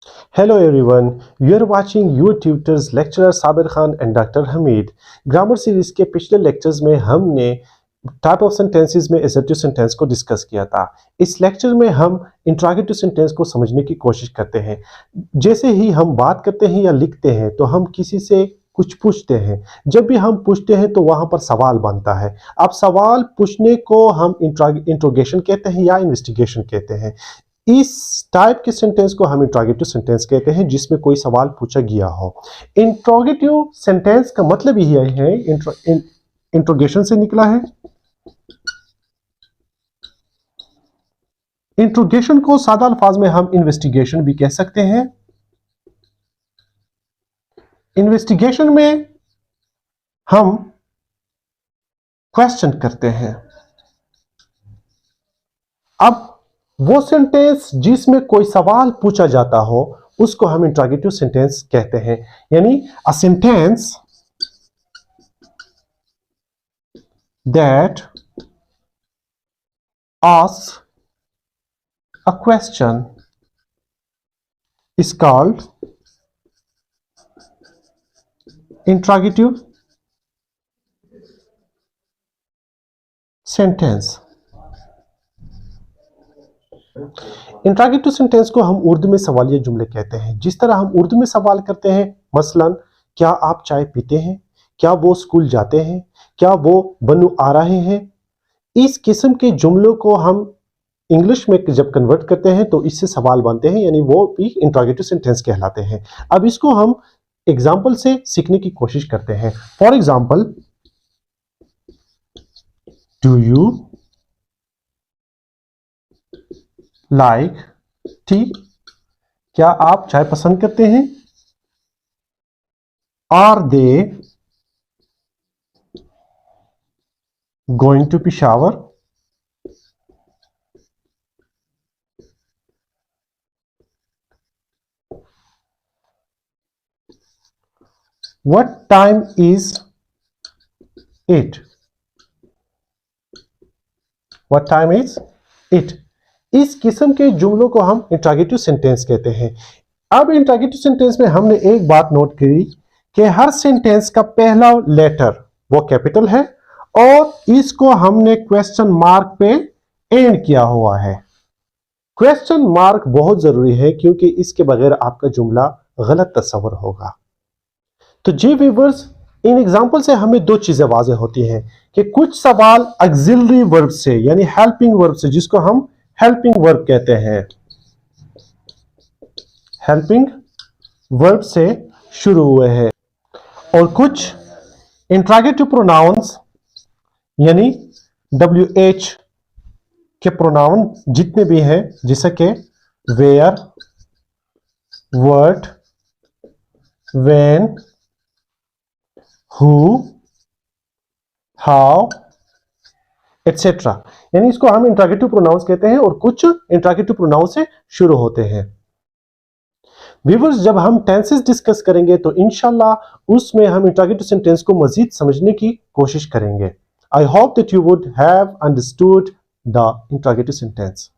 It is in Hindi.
Hello everyone, you are watching your tutors lecturer Sabir Khan and doctor Hamid. Grammar series के पिछले लेक्चर्स में हमने टाइप ऑफ सेंटेंसेस में असर्टिव सेंटेंस को डिस्कस किया था। इस लेक्चर में हम इंट्रोगेटिव सेंटेंस को समझने की कोशिश करते हैं। जैसे ही हम बात करते हैं या लिखते हैं तो हम किसी से कुछ पूछते हैं। जब भी हम पूछते हैं तो वहां पर सवाल बनता है। अब सवाल पूछने को हम इंट्रोगेशन कहते हैं या इन्वेस्टिगेशन कहते हैं। इस टाइप के सेंटेंस को हम इंट्रोगेटिव सेंटेंस कहते हैं जिसमें कोई सवाल पूछा गया हो। इंट्रोगेटिव सेंटेंस का मतलब यही है, इंट्रोगेशन से निकला है। इंट्रोगेशन को सादा अल्फाज में हम इन्वेस्टिगेशन भी कह सकते हैं। इन्वेस्टिगेशन में हम क्वेश्चन करते हैं। अब वो सेंटेंस जिसमें कोई सवाल पूछा जाता हो उसको हम इंट्रोगेटिव सेंटेंस कहते हैं। यानी a sentence that asks a question is called interrogative sentence. Interrogative sentence को हम उर्दू में सवालिया जुमले कहते हैं। जिस तरह हम उर्दू में सवाल करते हैं, मसलन क्या आप चाय पीते हैं, क्या वो स्कूल जाते हैं, क्या वो बनू आ रहे हैं। इस किस्म के जुमलों को हम इंग्लिश में जब कन्वर्ट करते हैं तो इससे सवाल बनते हैं, यानी वो भी इंट्रोगेटिव सेंटेंस कहलाते हैं। अब इसको हम एग्जाम्पल से सीखने की कोशिश करते हैं। For example, do you like tea? क्या आप चाय पसंद करते हैं? Are they going to Peshawar? What time is it? What time is it? इस किस्म के जुमलों को हम इंट्रोगेटिव सेंटेंस कहते हैं। अब इंट्रोगेटिव सेंटेंस में हमने एक बात नोट करी कि हर सेंटेंस का पहला लेटर वो कैपिटल है और इसको हमने क्वेश्चन मार्क पे एंड किया हुआ है। क्वेश्चन मार्क बहुत जरूरी है क्योंकि इसके बगैर आपका जुमला गलत तस्वर होगा। तो जी व्यूअर्स, इन एग्जाम्पल से हमें दो चीजें वाज़ेह होती हैं कि कुछ सवाल ऑक्सिलरी वर्ब से यानी हेल्पिंग वर्ब से, जिसको हम हेल्पिंग वर्ब कहते हैं, हेल्पिंग वर्ब से शुरू हुए हैं, और कुछ इंट्रोगेटिव प्रोनाउंस यानी WH के प्रोनाउन जितने भी हैं, जैसे कि where, what, when, who, how, etc. यानी इसको हम इंट्रोगेटिव प्रोनाउंस कहते हैं और कुछ इंट्रोगेटिव प्रोनाउंस से शुरू होते हैं। व्यूअर्स, जब हम टेंसेस डिस्कस करेंगे तो इंशाल्लाह उसमें हम इंट्रोगेटिव सेंटेंस को मजीद समझने की कोशिश करेंगे। I hope that you would have understood the interrogative sentence.